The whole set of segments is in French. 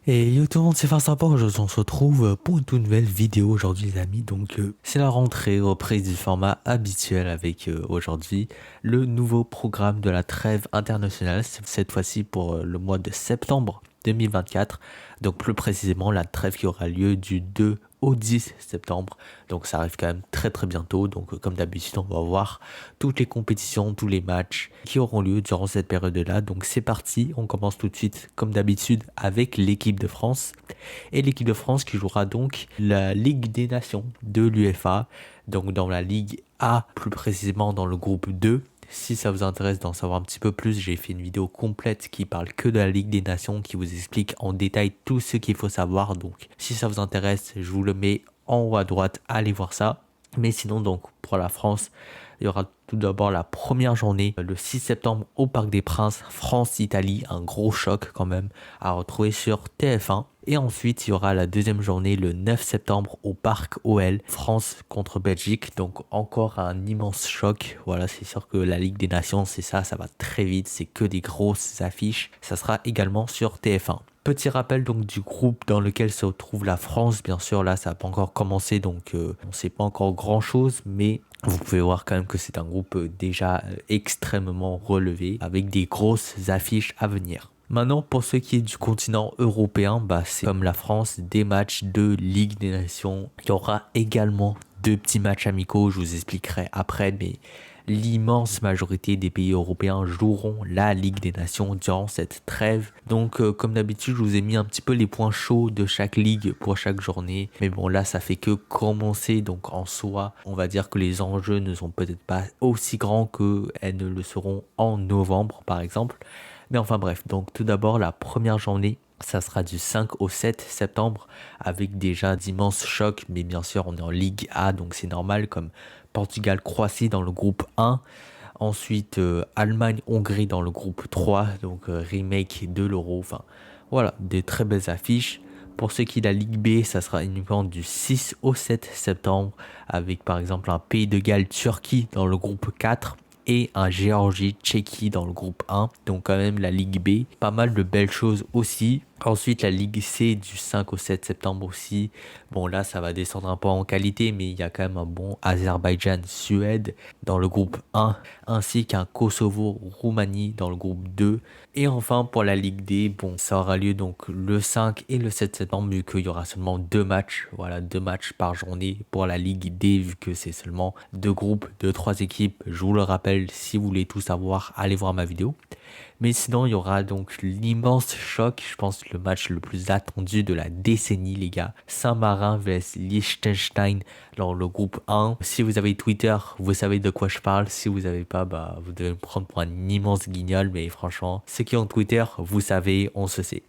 Et yo tout le monde, c'est Farce Rapport. Aujourd'hui, on se retrouve pour une toute nouvelle vidéo aujourd'hui, les amis. Donc, c'est la rentrée, reprise du format habituel avec aujourd'hui le nouveau programme de la trêve internationale, cette fois-ci pour le mois de septembre 2024. Donc, plus précisément, la trêve qui aura lieu du 2 au 10 septembre. Donc, ça arrive quand même très très bientôt. Donc, comme d'habitude, on va voir toutes les compétitions, tous les matchs qui auront lieu durant cette période-là. Donc c'est parti, on commence tout de suite comme d'habitude avec l'équipe de France. Et l'équipe de France qui jouera donc la Ligue des Nations de l'UEFA, donc dans la Ligue A, plus précisément dans le groupe 2. Si ça vous intéresse d'en savoir un petit peu plus, j'ai fait une vidéo complète qui parle que de la Ligue des Nations, qui vous explique en détail tout ce qu'il faut savoir. Donc si ça vous intéresse, je vous le mets en haut à droite, allez voir ça. Mais sinon, donc, pour la France, il y aura tout d'abord la première journée, le 6 septembre, au Parc des Princes, France-Italie, un gros choc quand même, à retrouver sur TF1. Et ensuite, il y aura la deuxième journée, le 9 septembre, au Parc OL, France contre Belgique. Donc, encore un immense choc. Voilà, c'est sûr que la Ligue des Nations, c'est ça, ça va très vite, c'est que des grosses affiches. Ça sera également sur TF1. Petit rappel donc du groupe dans lequel se trouve la France, bien sûr là ça n'a pas encore commencé donc on ne sait pas encore grand chose, mais vous pouvez voir quand même que c'est un groupe déjà extrêmement relevé avec des grosses affiches à venir. Maintenant pour ce qui est du continent européen, c'est comme la France, des matchs de Ligue des Nations. Il y aura également deux petits matchs amicaux, je vous expliquerai après, mais l'immense majorité des pays européens joueront la Ligue des Nations durant cette trêve. Donc comme d'habitude, je vous ai mis un petit peu les points chauds de chaque ligue pour chaque journée. Mais bon, là, ça fait que commencer. Donc en soi, on va dire que les enjeux ne sont peut-être pas aussi grands qu'elles ne le seront en novembre, par exemple. Mais enfin bref, donc tout d'abord, la première journée, ça sera du 5 au 7 septembre avec déjà d'immenses chocs, mais bien sûr on est en Ligue A donc c'est normal comme Portugal-Croatie dans le groupe 1. Ensuite Allemagne-Hongrie dans le groupe 3, donc remake de l'Euro. Enfin voilà, des très belles affiches. Pour ce qui est de la Ligue B, ça sera uniquement du 6 au 7 septembre avec par exemple un Pays de Galles-Turquie dans le groupe 4 et un Géorgie-Tchéquie dans le groupe 1. Donc quand même la Ligue B, pas mal de belles choses aussi. Ensuite la Ligue C du 5 au 7 septembre aussi. Bon là ça va descendre un peu en qualité, mais il y a quand même un bon Azerbaïdjan-Suède dans le groupe 1, ainsi qu'un Kosovo-Roumanie dans le groupe 2. Et enfin pour la Ligue D, bon ça aura lieu donc le 5 et le 7 septembre vu qu'il y aura seulement deux matchs. Voilà, deux matchs par journée pour la Ligue D vu que c'est seulement deux groupes de trois équipes. Je vous le rappelle, si vous voulez tout savoir, allez voir ma vidéo. Mais sinon, il y aura donc l'immense choc, je pense le match le plus attendu de la décennie, les gars. Saint-Marin vs Liechtenstein dans le groupe 1. Si vous avez Twitter, vous savez de quoi je parle. Si vous n'avez pas, vous devez me prendre pour un immense guignol. Mais franchement, ceux qui ont Twitter, vous savez, on se sait.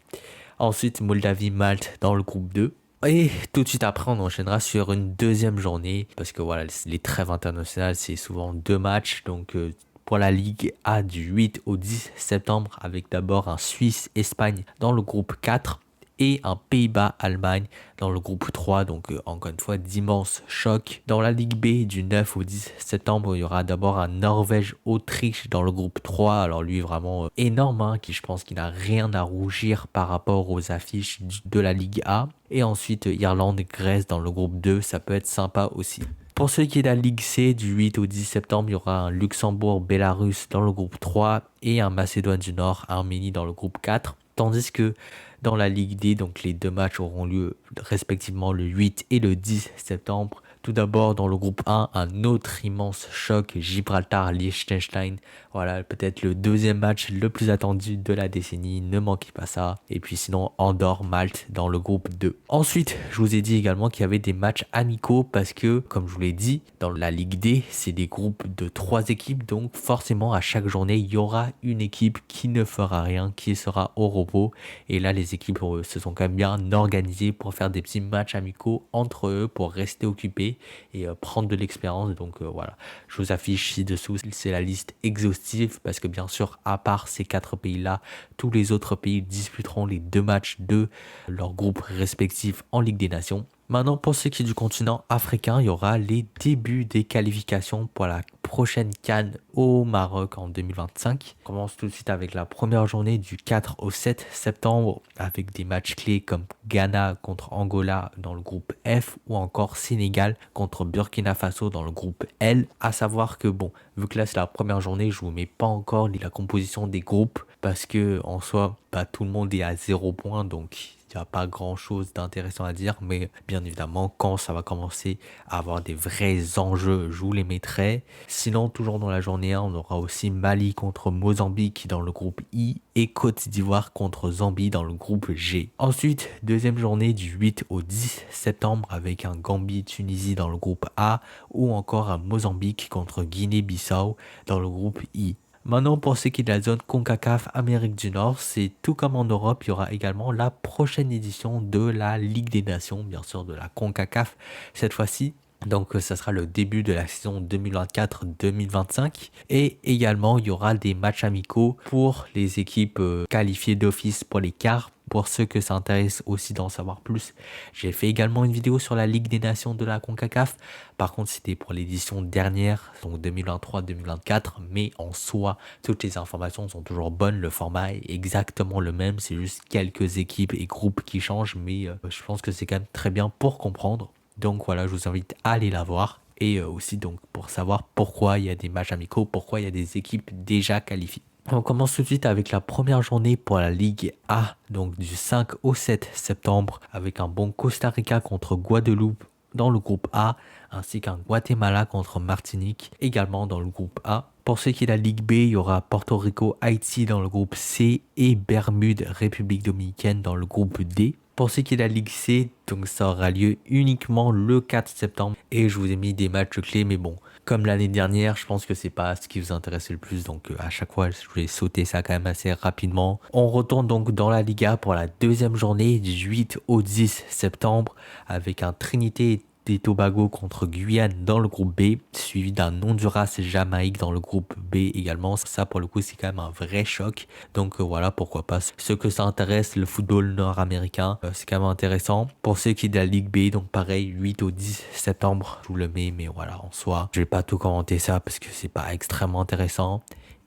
Ensuite, Moldavie-Malte dans le groupe 2. Et tout de suite après, on enchaînera sur une deuxième journée. Parce que voilà, les trêves internationales, c'est souvent deux matchs. Donc, pour la Ligue A du 8 au 10 septembre avec d'abord un Suisse-Espagne dans le groupe 4 et un Pays-Bas-Allemagne dans le groupe 3. Donc encore une fois, d'immenses chocs. Dans la Ligue B du 9 au 10 septembre, il y aura d'abord un Norvège-Autriche dans le groupe 3. Alors lui vraiment énorme, hein, qui je pense qu'il n'a rien à rougir par rapport aux affiches de la Ligue A. Et ensuite Irlande-Grèce dans le groupe 2, ça peut être sympa aussi. Pour ceux qui est de la Ligue C, du 8 au 10 septembre, il y aura un Luxembourg-Bélarus dans le groupe 3 et un Macédoine du Nord-Arménie dans le groupe 4. Tandis que dans la Ligue D, donc les deux matchs auront lieu respectivement le 8 et le 10 septembre. Tout d'abord, dans le groupe 1, un autre immense choc, Gibraltar-Liechtenstein. Voilà, peut-être le deuxième match le plus attendu de la décennie, ne manquez pas ça. Et puis sinon, Andorre-Malte dans le groupe 2. Ensuite, je vous ai dit également qu'il y avait des matchs amicaux parce que, comme je vous l'ai dit, dans la Ligue D, c'est des groupes de 3 équipes. Donc forcément, à chaque journée, il y aura une équipe qui ne fera rien, qui sera au repos. Et là, les équipes se sont quand même bien organisées pour faire des petits matchs amicaux entre eux pour rester occupés et prendre de l'expérience. Donc voilà, je vous affiche ci-dessous, c'est la liste exhaustive parce que bien sûr, à part ces 4 pays-là, tous les autres pays disputeront les 2 matchs de leurs groupes respectifs en Ligue des Nations. Maintenant, pour ce qui est du continent africain, il y aura les débuts des qualifications pour la prochaine CAN au Maroc en 2025. On commence tout de suite avec la première journée du 4 au 7 septembre avec des matchs clés comme Ghana contre Angola dans le groupe F ou encore Sénégal contre Burkina Faso dans le groupe L. À savoir que bon, vu que là c'est la première journée, je vous mets pas encore la composition des groupes parce que en soi, tout le monde est à 0 point, donc il n'y a pas grand chose d'intéressant à dire, mais bien évidemment, quand ça va commencer à avoir des vrais enjeux, je vous les mettrai. Sinon, toujours dans la journée 1, on aura aussi Mali contre Mozambique dans le groupe I et Côte d'Ivoire contre Zambie dans le groupe G. Ensuite, deuxième journée du 8 au 10 septembre avec un Gambie-Tunisie dans le groupe A ou encore un Mozambique contre Guinée-Bissau dans le groupe I. Maintenant, pour ce qui est de la zone CONCACAF Amérique du Nord, c'est tout comme en Europe, il y aura également la prochaine édition de la Ligue des Nations, bien sûr de la CONCACAF cette fois-ci. Donc, ça sera le début de la saison 2024-2025. Et également, il y aura des matchs amicaux pour les équipes qualifiées d'office pour les quarts. Pour ceux que ça intéresse aussi d'en savoir plus, j'ai fait également une vidéo sur la Ligue des Nations de la CONCACAF. Par contre, c'était pour l'édition dernière, donc 2023-2024. Mais en soi, toutes les informations sont toujours bonnes. Le format est exactement le même. C'est juste quelques équipes et groupes qui changent. Mais je pense que c'est quand même très bien pour comprendre. Donc voilà, je vous invite à aller la voir. Et aussi donc pour savoir pourquoi il y a des matchs amicaux, pourquoi il y a des équipes déjà qualifiées. On commence tout de suite avec la première journée pour la Ligue A, donc du 5 au 7 septembre, avec un bon Costa Rica contre Guadeloupe dans le groupe A, ainsi qu'un Guatemala contre Martinique, également dans le groupe A. Pour ce qui est de la Ligue B, il y aura Porto Rico, Haïti dans le groupe C et Bermude, République Dominicaine dans le groupe D. Pour ce qui est de la Ligue C, donc ça aura lieu uniquement le 4 septembre. Et je vous ai mis des matchs clés, mais bon, comme l'année dernière, je pense que c'est pas ce qui vous intéresse le plus. Donc à chaque fois, je vais sauter ça quand même assez rapidement. On retourne donc dans la Liga pour la deuxième journée du 8 au 10 septembre avec un Trinité et Tobago contre Guyane dans le groupe B, suivi d'un Honduras Jamaïque dans le groupe B également. Ça pour le coup c'est quand même un vrai choc. Donc voilà, pourquoi pas. Ceux que ça intéresse, le football nord-américain, c'est quand même intéressant. Pour ceux qui est de la Ligue B, donc pareil, 8 au 10 septembre, je vous le mets, mais voilà, en soi, je vais pas tout commenter ça parce que c'est pas extrêmement intéressant.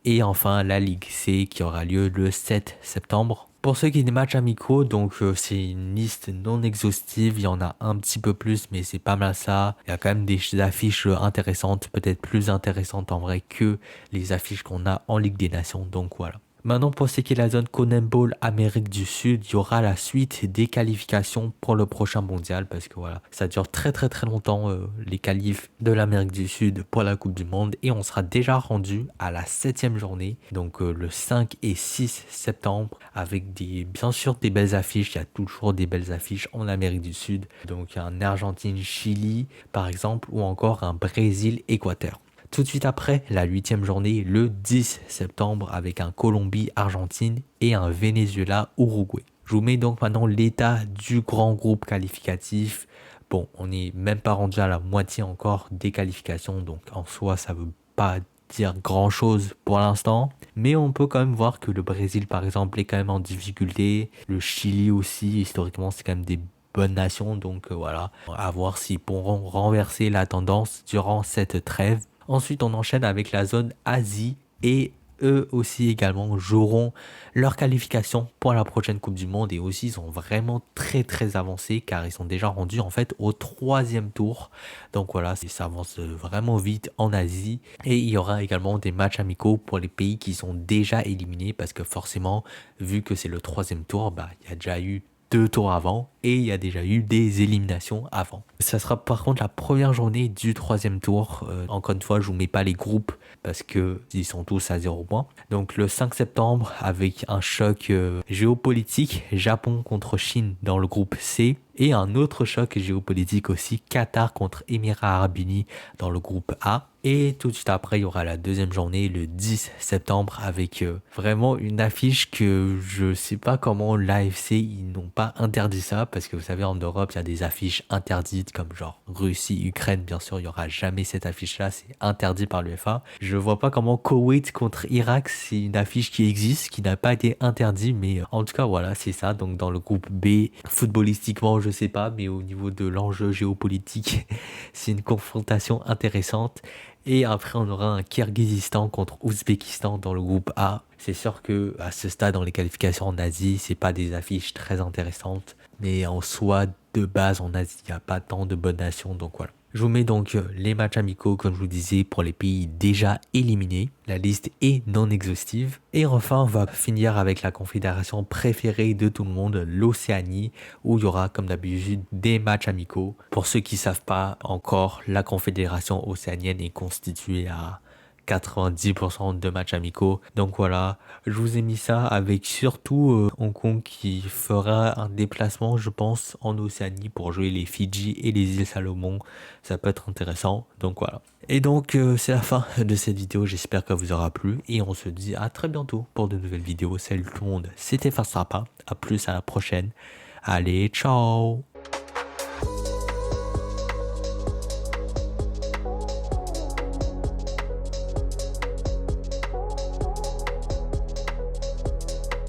Et enfin la Ligue C qui aura lieu le 7 septembre. Pour ceux qui ont des matchs amicaux, donc c'est une liste non exhaustive, il y en a un petit peu plus, mais c'est pas mal ça. Il y a quand même des affiches intéressantes, peut-être plus intéressantes en vrai que les affiches qu'on a en Ligue des Nations, donc voilà. Maintenant, pour ce qui est de la zone CONMEBOL Amérique du Sud, il y aura la suite des qualifications pour le prochain mondial parce que voilà, ça dure très longtemps les qualifs de l'Amérique du Sud pour la Coupe du Monde et on sera déjà rendu à la 7e journée, donc le 5 et 6 septembre avec bien sûr des belles affiches. Il y a toujours des belles affiches en Amérique du Sud, donc un Argentine-Chili par exemple ou encore un Brésil-Équateur. Tout de suite après, la 8e journée, le 10 septembre, avec un Colombie-Argentine et un Venezuela-Uruguay. Je vous mets donc maintenant l'état du grand groupe qualificatif. Bon, on n'est même pas rendu à la moitié encore des qualifications, donc en soi, ça ne veut pas dire grand-chose pour l'instant. Mais on peut quand même voir que le Brésil, par exemple, est quand même en difficulté. Le Chili aussi, historiquement, c'est quand même des bonnes nations, donc voilà. À voir s'ils pourront renverser la tendance durant cette trêve. Ensuite, on enchaîne avec la zone Asie et eux aussi également joueront leur qualification pour la prochaine Coupe du Monde et aussi ils sont vraiment très avancés car ils sont déjà rendus en fait au 3e tour. Donc voilà, ça avance vraiment vite en Asie et il y aura également des matchs amicaux pour les pays qui sont déjà éliminés parce que forcément, vu que c'est le 3e tour, il y a déjà eu 2 tours avant et il y a déjà eu des éliminations avant. Ça sera par contre la première journée du 3e tour. Encore une fois, je vous mets pas les groupes parce que ils sont tous à 0 points. Donc le 5 septembre avec un choc géopolitique, Japon contre Chine dans le groupe C. Et un autre choc géopolitique aussi, Qatar contre Émirats Arabes Unis dans le groupe A. Et tout de suite après, il y aura la deuxième journée, le 10 septembre, avec vraiment une affiche que je sais pas comment l'AFC, ils n'ont pas interdit ça, parce que vous savez, en Europe, il y a des affiches interdites comme genre Russie, Ukraine, bien sûr, il n'y aura jamais cette affiche-là, c'est interdit par l'UEFA. Je vois pas comment Koweït contre Irak, c'est une affiche qui existe, qui n'a pas été interdite, mais en tout cas, voilà, c'est ça. Donc dans le groupe B, footballistiquement, je sais pas, mais au niveau de l'enjeu géopolitique, c'est une confrontation intéressante. Et après, on aura un Kirghizistan contre Ouzbékistan dans le groupe A. C'est sûr que à ce stade, dans les qualifications en Asie, c'est pas des affiches très intéressantes. Mais en soi, de base, en Asie, il n'y a pas tant de bonnes nations. Donc voilà. Je vous mets donc les matchs amicaux, comme je vous disais, pour les pays déjà éliminés. La liste est non exhaustive. Et enfin, on va finir avec la confédération préférée de tout le monde, l'Océanie, où il y aura, comme d'habitude, des matchs amicaux. Pour ceux qui ne savent pas encore, la confédération océanienne est constituée à 90% de matchs amicaux. Donc voilà, je vous ai mis ça avec surtout Hong Kong qui fera un déplacement, je pense, en Océanie pour jouer les Fidji et les îles Salomon. Ça peut être intéressant. Donc voilà. Et donc c'est la fin de cette vidéo. J'espère qu'elle vous aura plu. Et on se dit à très bientôt pour de nouvelles vidéos. Salut tout le monde, c'était Farsapa. À plus à la prochaine. Allez, ciao!